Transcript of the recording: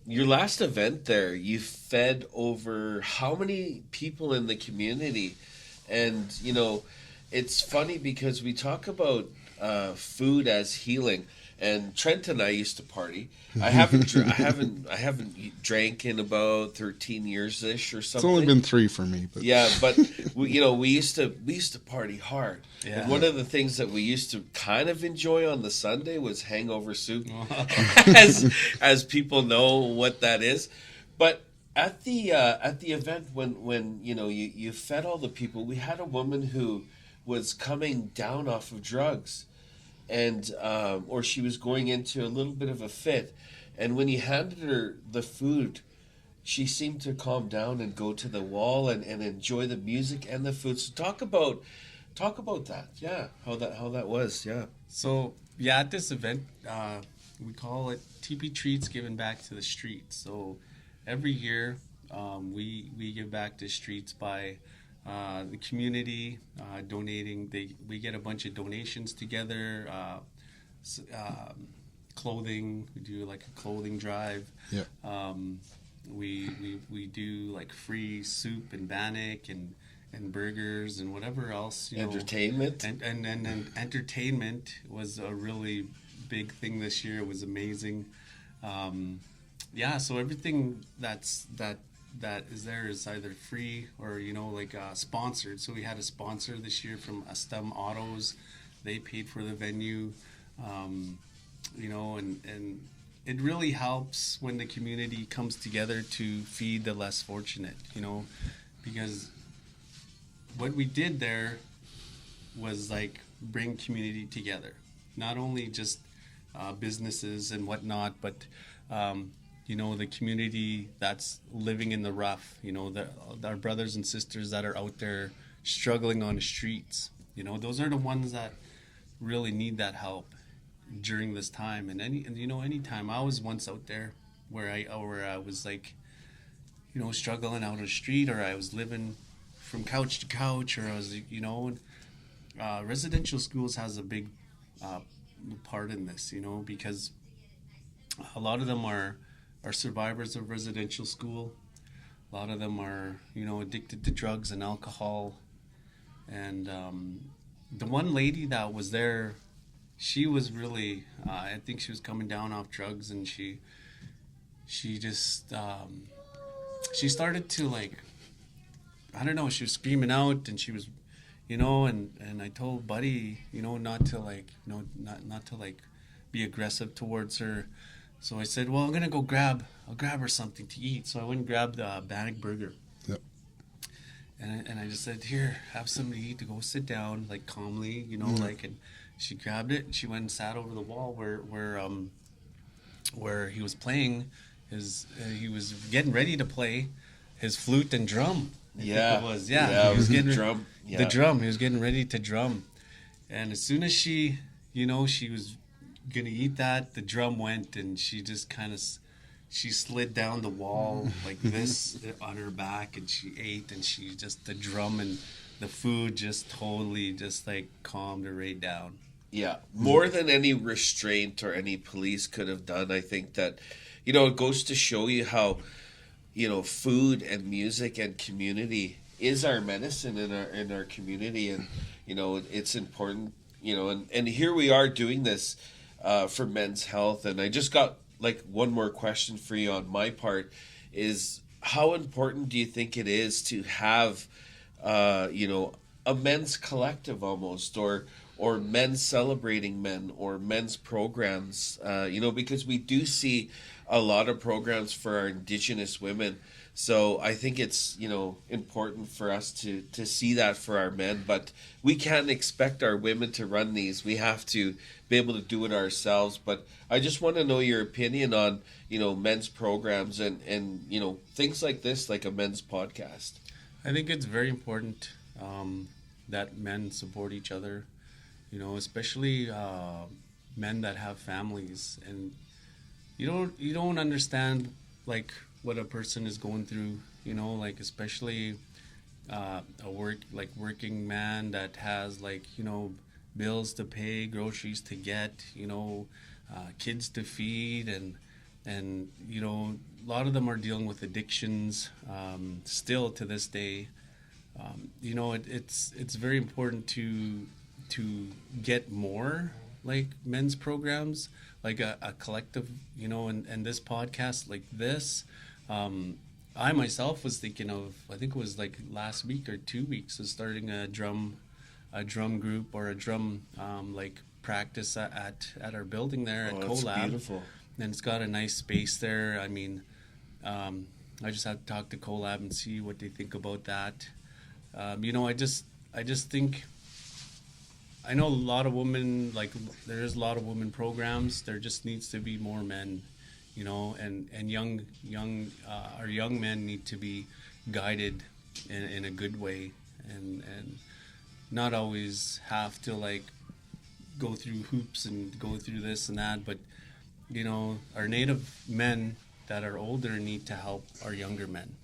your last event there, you fed over how many people in the community? And, it's funny because we talk about food as healing. And Trent and I used to party. I haven't drank in about 13 years ish or It's only something. been 3 for me, but Yeah, but we used to party hard. Yeah. And one of the things that we used to kind of enjoy on the Sunday was hangover soup, as people know what that is. But at the event when you fed all the people, we had a woman who was coming down off of drugs, and or she was going into a little bit of a fit, and when you handed her the food, she seemed to calm down and go to the wall and enjoy the music and the food. So talk about that. Yeah, how that was. Yeah. So yeah, at this event, we call it TP Treats Giving Back to the Streets. So every year, we give back to streets by the community donating. We get a bunch of donations together. S- um, Clothing. We do like a clothing drive. yeah. We do like free soup and bannock and burgers and whatever else, Entertainment. and entertainment was a really big thing this year. It was amazing. Yeah, so everything that is there is either free or like sponsored. So we had a sponsor this year from Astem Autos. They paid for the venue. And it really helps when the community comes together to feed the less fortunate, because what we did there was like bring community together, not only just businesses and whatnot, but the community that's living in the rough, our brothers and sisters that are out there struggling on the streets, those are the ones that really need that help during this time. And any time I was once out there where I was like, struggling out on the street, or I was living from couch to couch, or I was, residential schools has a big part in this, because a lot of them are survivors of residential school. A lot of them are, addicted to drugs and alcohol. And the one lady that was there, she was really, I think she was coming down off drugs, and she just, she started to like, I don't know, she was screaming out, and she was, and I told Buddy, not to like, not to like be aggressive towards her. So I said, well, I'll grab her something to eat. So I went and grabbed a bannock burger. Yep. And I just said, here, have something to eat, to go sit down, like calmly, like, and she grabbed it and she went and sat over the wall where he was playing he was getting ready to play his flute and drum. I think it was. Yeah, he was getting drum. Yeah. the drum. He was getting ready to drum, and as soon as she was gonna eat that, the drum went, and she just kind of she slid down the wall like this on her back, and she ate, and the drum and the food just totally just like calmed her right down. Yeah, more than any restraint or any police could have done. I think that, it goes to show you how, food and music and community is our medicine in our community, and it's important. And here we are doing this for men's health. And I just got like one more question for you on my part: is how important do you think it is to have, a men's collective almost, or men celebrating men, or men's programs, because we do see a lot of programs for our Indigenous women. So I think it's, important for us to see that for our men, but we can't expect our women to run these. We have to be able to do it ourselves. But I just want to know your opinion on, men's programs and things like this, like a men's podcast. I think it's very important that men support each other, especially men that have families, and you don't understand like what a person is going through, like especially a working man that has like bills to pay, groceries to get, kids to feed, and you know, a lot of them are dealing with addictions still to this day. You know, it's very important to get more like men's programs, like a collective, you know, and this podcast like this. I myself was thinking of, I think it was like last week or 2 weeks, of starting a drum group or a drum like practice at our building there at That's CoLab. beautiful. And it's got a nice space there. I mean, I just have to talk to CoLab and see what they think about that. You know, I just think, I know a lot of women, like there's a lot of women programs. There just needs to be more men, you know, and our young men need to be guided in a good way, and not always have to like go through hoops and go through this and that, but you know, our native men that are older need to help our younger men.